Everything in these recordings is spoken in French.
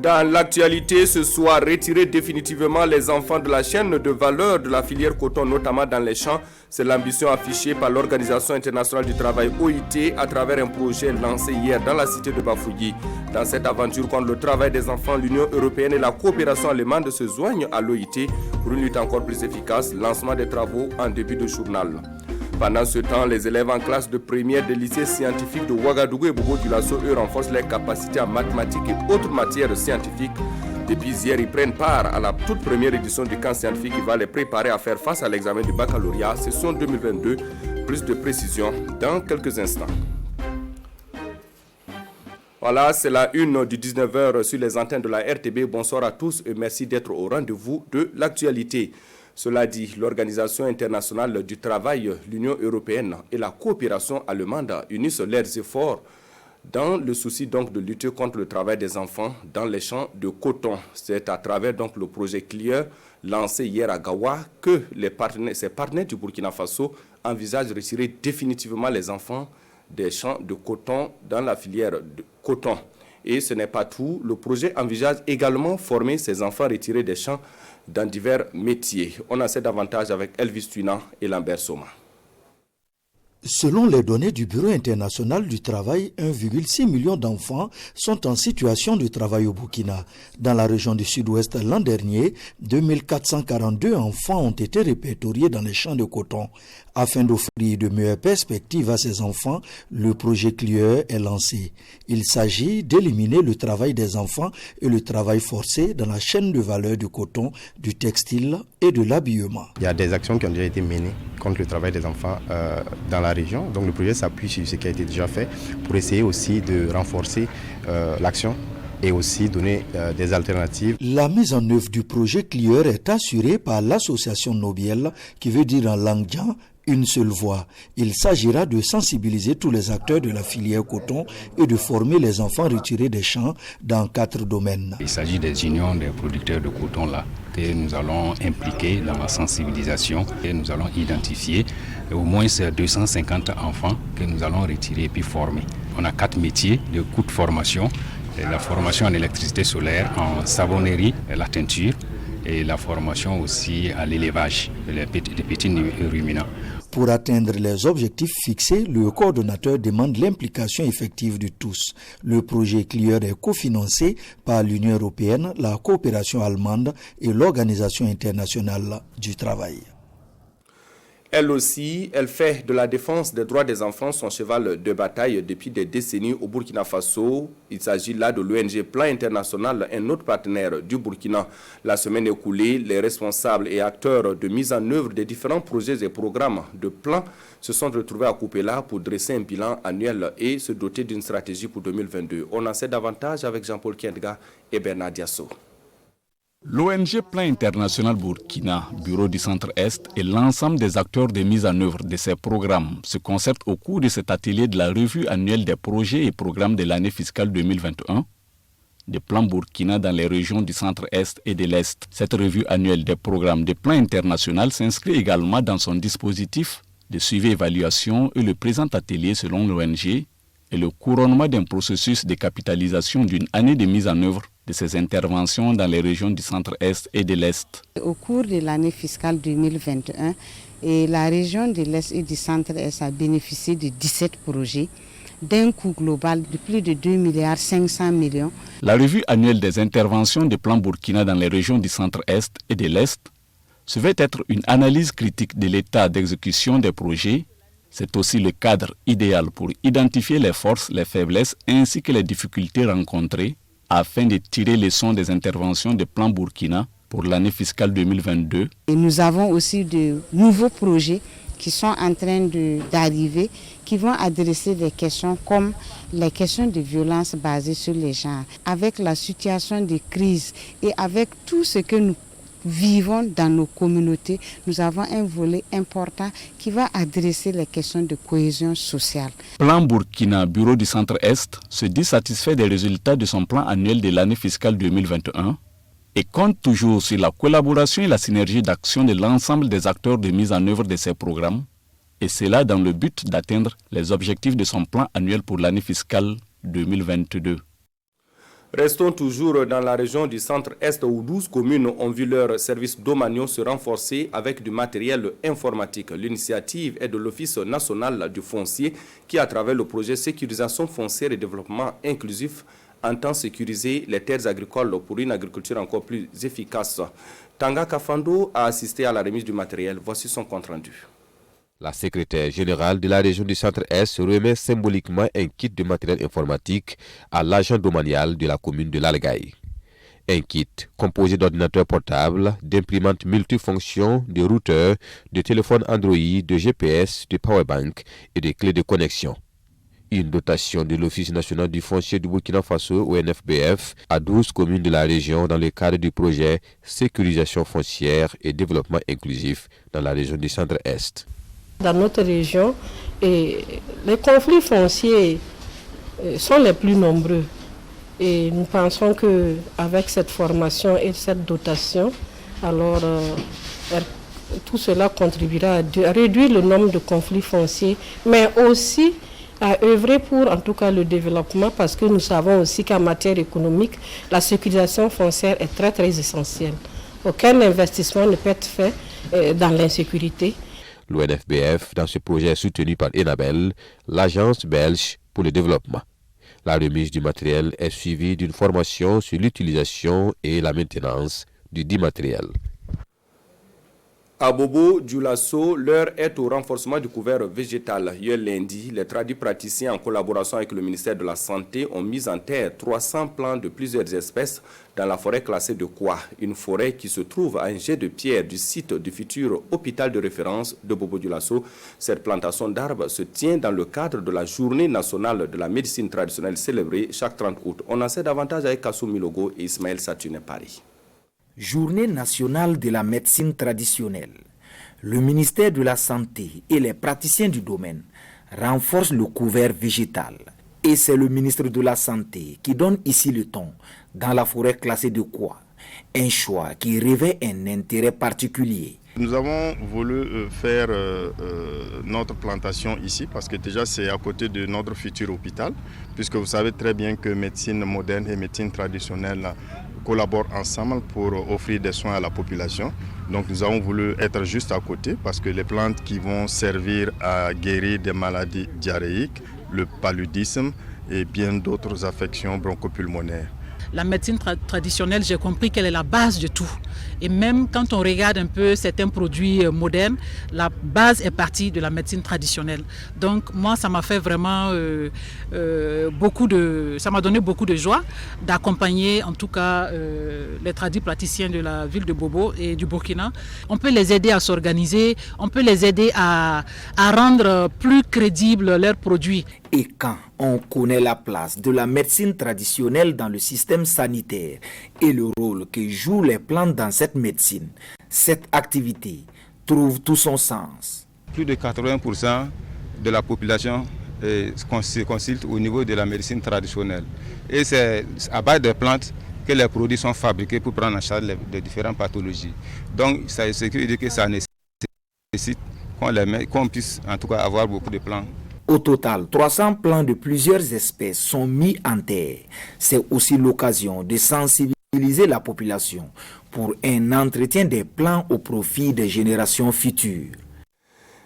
Dans l'actualité, ce soir, retirer définitivement les enfants de la chaîne de valeur de la filière coton, notamment dans les champs. C'est l'ambition affichée par l'Organisation internationale du travail OIT à travers un projet lancé hier dans la cité de Bafouilly. Dans cette aventure contre le travail des enfants, l'Union européenne et la coopération allemande se joignent à l'OIT pour une lutte encore plus efficace. Lancement des travaux en début de journal. Pendant ce temps, les élèves en classe de première des lycées scientifiques de Ouagadougou et Bobo-Dioulasso, eux, renforcent leurs capacités en mathématiques et autres matières scientifiques. Depuis hier, ils prennent part à la toute première édition du camp scientifique qui va les préparer à faire face à l'examen du baccalauréat, session 2022. Plus de précisions dans quelques instants. Voilà, c'est la une du 19h sur les antennes de la RTB. Bonsoir à tous et merci d'être au rendez-vous de l'actualité. Cela dit, l'Organisation internationale du travail, l'Union européenne et la coopération allemande unissent leurs efforts dans le souci donc de lutter contre le travail des enfants dans les champs de coton. C'est à travers donc le projet CLEAR lancé hier à Gawa que ces partenaires du Burkina Faso envisagent de retirer définitivement les enfants des champs de coton dans la filière de coton. Et ce n'est pas tout, le projet envisage également former ces enfants retirés des champs dans divers métiers. On en sait davantage avec Elvis Tuina et Lambert Soma. Selon les données du Bureau international du travail, 1,6 million d'enfants sont en situation de travail au Burkina. Dans la région du Sud-Ouest l'an dernier, 2442 enfants ont été répertoriés dans les champs de coton. Afin d'offrir de meilleures perspectives à ces enfants, le projet CLEAR est lancé. Il s'agit d'éliminer le travail des enfants et le travail forcé dans la chaîne de valeur du coton, du textile et de l'habillement. Il y a des actions qui ont déjà été menées contre le travail des enfants dans la région. Donc le projet s'appuie sur ce qui a été déjà fait pour essayer aussi de renforcer l'action et aussi donner des alternatives. La mise en œuvre du projet CLEAR est assurée par l'association Nobiel, qui veut dire en langue djan, une seule voix. Il s'agira de sensibiliser tous les acteurs de la filière coton et de former les enfants retirés des champs dans 4 domaines. Il s'agit des unions des producteurs de coton là que nous allons impliquer dans la sensibilisation et nous allons identifier au moins 250 enfants que nous allons retirer et puis former. On a 4 métiers de courte formation, la formation en électricité solaire, en savonnerie, la teinture et la formation aussi à l'élevage des petits ruminants. Pour atteindre les objectifs fixés, le coordonnateur demande l'implication effective de tous. Le projet CLEAR est cofinancé par l'Union européenne, la coopération allemande et l'Organisation internationale du travail. Elle aussi, elle fait de la défense des droits des enfants son cheval de bataille depuis des décennies au Burkina Faso. Il s'agit là de l'ONG Plan International, un autre partenaire du Burkina. La semaine écoulée, les responsables et acteurs de mise en œuvre des différents projets et programmes de plan se sont retrouvés à Coupéla pour dresser un bilan annuel et se doter d'une stratégie pour 2022. On en sait davantage avec Jean-Paul Kiendga et Bernard Diasso. L'ONG Plan International Burkina, bureau du Centre-Est et l'ensemble des acteurs de mise en œuvre de ces programmes se concertent au cours de cet atelier de la revue annuelle des projets et programmes de l'année fiscale 2021 des plans Burkina dans les régions du Centre-Est et de l'Est. Cette revue annuelle des programmes de Plan International s'inscrit également dans son dispositif de suivi et évaluation et le présent atelier selon l'ONG et le couronnement d'un processus de capitalisation d'une année de mise en œuvre de ces interventions dans les régions du Centre-Est et de l'Est. Au cours de l'année fiscale 2021, la région de l'Est et du Centre-Est a bénéficié de 17 projets d'un coût global de plus de 2,5 milliards. La revue annuelle des interventions des plans Burkina dans les régions du Centre-Est et de l'Est se veut être une analyse critique de l'état d'exécution des projets. C'est aussi le cadre idéal pour identifier les forces, les faiblesses ainsi que les difficultés rencontrées afin de tirer les leçons des interventions des plans Burkina pour l'année fiscale 2022. Et nous avons aussi de nouveaux projets qui sont en train d'arriver, qui vont adresser des questions comme les questions de violence basées sur les genres. Avec la situation de crise et avec tout ce que nous vivons dans nos communautés, nous avons un volet important qui va adresser les questions de cohésion sociale. Plan Burkina, bureau du Centre-Est, se dit satisfait des résultats de son plan annuel de l'année fiscale 2021 et compte toujours sur la collaboration et la synergie d'action de l'ensemble des acteurs de mise en œuvre de ces programmes, et cela dans le but d'atteindre les objectifs de son plan annuel pour l'année fiscale 2022. Restons toujours dans la région du centre-est où 12 communes ont vu leur service domaniaux se renforcer avec du matériel informatique. L'initiative est de l'Office national du foncier qui, à travers le projet Sécurisation foncière et développement inclusif, entend sécuriser les terres agricoles pour une agriculture encore plus efficace. Tanga Kafando a assisté à la remise du matériel. Voici son compte-rendu. La secrétaire générale de la région du Centre-Est remet symboliquement un kit de matériel informatique à l'agent domanial de la commune de l'Algaï. Un kit composé d'ordinateurs portables, d'imprimantes multifonctions, de routeurs, de téléphones Android, de GPS, de powerbank et de clés de connexion. Une dotation de l'Office national du foncier du Burkina Faso, ONFBF, à 12 communes de la région dans le cadre du projet Sécurisation foncière et développement inclusif dans la région du Centre-Est. Dans notre région, les conflits fonciers sont les plus nombreux. Et nous pensons qu'avec cette formation et cette dotation, alors tout cela contribuera à réduire le nombre de conflits fonciers, mais aussi à œuvrer pour en tout cas le développement, parce que nous savons aussi qu'en matière économique, la sécurisation foncière est très très essentielle. Aucun investissement ne peut être fait dans l'insécurité. L'ONFBF, dans ce projet soutenu par Enabel, l'agence belge pour le développement. La remise du matériel est suivie d'une formation sur l'utilisation et la maintenance du dit matériel. À Bobo Dioulasso, l'heure est au renforcement du couvert végétal. Hier lundi, les tradis praticiens en collaboration avec le ministère de la Santé ont mis en terre 300 plants de plusieurs espèces dans la forêt classée de Kwa, une forêt qui se trouve à un jet de pierre du site du futur hôpital de référence de Bobo Dioulasso. Cette plantation d'arbres se tient dans le cadre de la journée nationale de la médecine traditionnelle célébrée chaque 30 août. On en sait davantage avec Kassou Milogo et Ismaël Satune Paris. Journée nationale de la médecine traditionnelle. Le ministère de la Santé et les praticiens du domaine renforcent le couvert végétal. Et c'est le ministre de la Santé qui donne ici le ton dans la forêt classée de Kwa. Un choix qui revêt un intérêt particulier. Nous avons voulu faire notre plantation ici parce que déjà c'est à côté de notre futur hôpital, puisque vous savez très bien que médecine moderne et médecine traditionnelle collaborent ensemble pour offrir des soins à la population. Donc nous avons voulu être juste à côté parce que les plantes qui vont servir à guérir des maladies diarrhéiques, le paludisme et bien d'autres affections bronchopulmonaires. La médecine traditionnelle, j'ai compris qu'elle est la base de tout. Et même quand on regarde un peu certains produits modernes, la base est partie de la médecine traditionnelle. Donc moi, ça m'a fait vraiment ça m'a donné beaucoup de joie d'accompagner en tout cas les praticiens de la ville de Bobo et du Burkina. On peut les aider à s'organiser, on peut les aider à rendre plus crédibles leurs produits. Et quand on connaît la place de la médecine traditionnelle dans le système sanitaire et le rôle que jouent les plantes dans cette médecine, cette activité trouve tout son sens. Plus de 80% de la population se consulte au niveau de la médecine traditionnelle. Et c'est à base de plantes que les produits sont fabriqués pour prendre en charge les différentes pathologies. Donc, ça veut dire que ça nécessite qu'on puisse en tout cas avoir beaucoup de plants. Au total, 300 plants de plusieurs espèces sont mis en terre. C'est aussi l'occasion de sensibiliser la population pour un entretien des plants au profit des générations futures.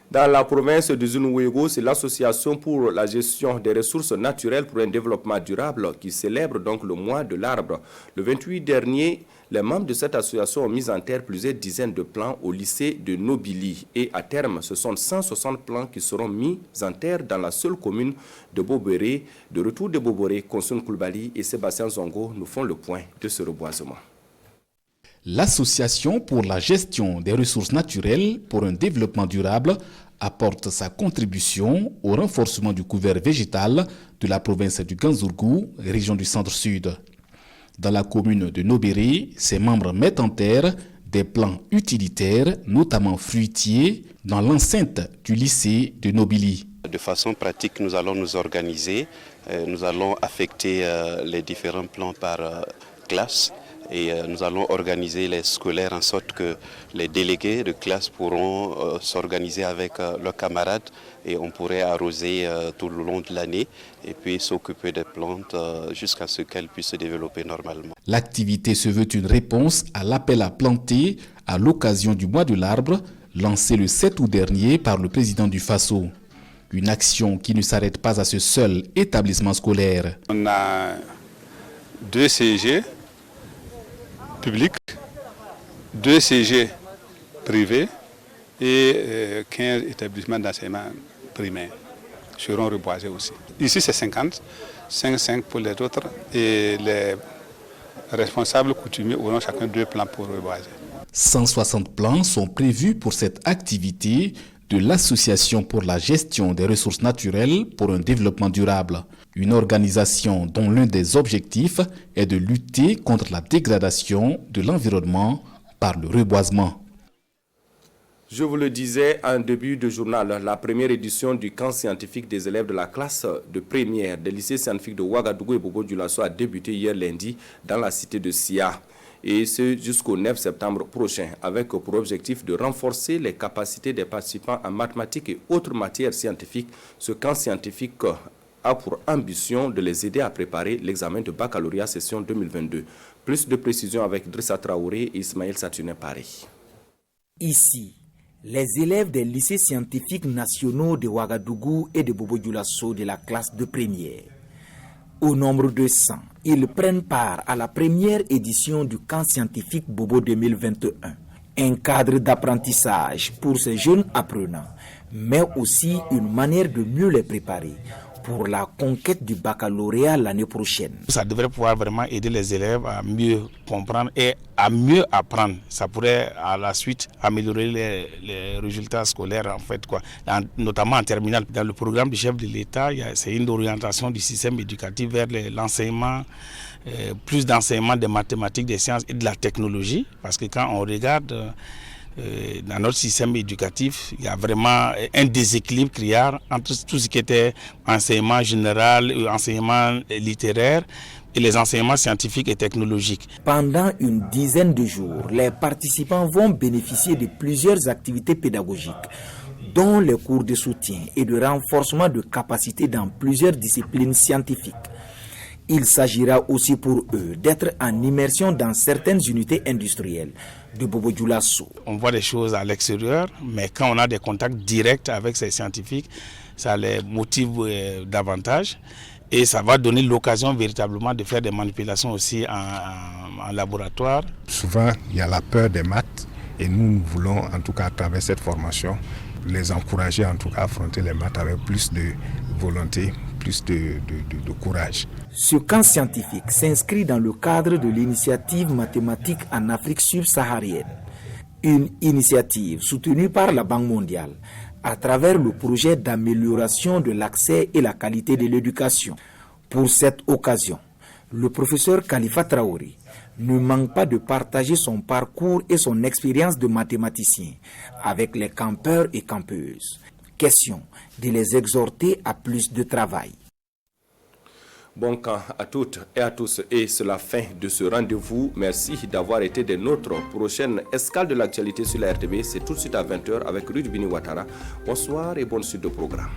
Dans la province de Zunwego, c'est l'Association pour la gestion des ressources naturelles pour un développement durable qui célèbre donc le mois de l'arbre. Le 28 dernier, les membres de cette association ont mis en terre plusieurs dizaines de plants au lycée de Nobili. Et à terme, ce sont 160 plants qui seront mis en terre dans la seule commune de Boboré. De retour de Boboré, Konsun Koulibaly et Sébastien Zongo nous font le point de ce reboisement. L'Association pour la gestion des ressources naturelles pour un développement durable apporte sa contribution au renforcement du couvert végétal de la province du Ganzourgou, région du centre-sud. Dans la commune de Nobéré, ses membres mettent en terre des plants utilitaires, notamment fruitiers, dans l'enceinte du lycée de Nobili. De façon pratique, nous allons nous organiser, nous allons affecter les différents plants par classe et nous allons organiser les scolaires en sorte que les délégués de classe pourront s'organiser avec leurs camarades et on pourrait arroser tout le long de l'année et puis s'occuper des plantes jusqu'à ce qu'elles puissent se développer normalement. L'activité se veut une réponse à l'appel à planter à l'occasion du mois de l'arbre lancé le 7 août dernier par le président du Faso. Une action qui ne s'arrête pas à ce seul établissement scolaire. On a 2 CG publics, 2 CG privés et 15 établissements d'enseignement primaire seront reboisés aussi. Ici c'est 50, 5 pour les autres et les responsables coutumiers auront chacun 2 plans pour reboiser. 160 plans sont prévus pour cette activité de l'Association pour la gestion des ressources naturelles pour un développement durable, une organisation dont l'un des objectifs est de lutter contre la dégradation de l'environnement par le reboisement. Je vous le disais en début de journal, la première édition du camp scientifique des élèves de la classe de première des lycées scientifiques de Ouagadougou et Bobo-Dioulasso a débuté hier lundi dans la cité de Sia. Et ce jusqu'au 9 septembre prochain, avec pour objectif de renforcer les capacités des participants en mathématiques et autres matières scientifiques. Ce camp scientifique a pour ambition de les aider à préparer l'examen de baccalauréat session 2022. Plus de précisions avec Drissa Traoré et Ismaël Satuné Paris. Ici, les élèves des lycées scientifiques nationaux de Ouagadougou et de Bobo-Dioulasso de la classe de première. Au nombre de 100, ils prennent part à la première édition du camp scientifique Bobo 2021. Un cadre d'apprentissage pour ces jeunes apprenants, mais aussi une manière de mieux les préparer pour la conquête du baccalauréat l'année prochaine. Ça devrait pouvoir vraiment aider les élèves à mieux comprendre et à mieux apprendre. Ça pourrait à la suite améliorer les résultats scolaires en fait, notamment en terminale. Dans le programme du chef de l'État, c'est une orientation du système éducatif vers l'enseignement, plus d'enseignement des mathématiques, des sciences et de la technologie. Parce que quand on regarde dans notre système éducatif, il y a vraiment un déséquilibre criard entre tout ce qui était enseignement général, enseignement littéraire et les enseignements scientifiques et technologiques. Pendant une dizaine de jours, les participants vont bénéficier de plusieurs activités pédagogiques, dont les cours de soutien et de renforcement de capacités dans plusieurs disciplines scientifiques. Il s'agira aussi pour eux d'être en immersion dans certaines unités industrielles de Bobo-Dioulasso. On voit des choses à l'extérieur, mais quand on a des contacts directs avec ces scientifiques, ça les motive davantage et ça va donner l'occasion véritablement de faire des manipulations aussi en laboratoire. Souvent, il y a la peur des maths et nous voulons, en tout cas à travers cette formation, les encourager en tout cas à affronter les maths avec plus de volonté, plus de courage. Ce camp scientifique s'inscrit dans le cadre de l'initiative mathématique en Afrique subsaharienne, une initiative soutenue par la Banque mondiale à travers le projet d'amélioration de l'accès et la qualité de l'éducation. Pour cette occasion, le professeur Khalifa Traoré ne manque pas de partager son parcours et son expérience de mathématicien avec les campeurs et campeuses. Question de les exhorter à plus de travail. Bon camp à toutes et à tous, et c'est la fin de ce rendez-vous. Merci d'avoir été des nôtres. Prochaine escale de l'actualité sur la RTB, c'est tout de suite à 20h avec Rudy Bini Ouattara. Bonsoir et bonne suite de programme.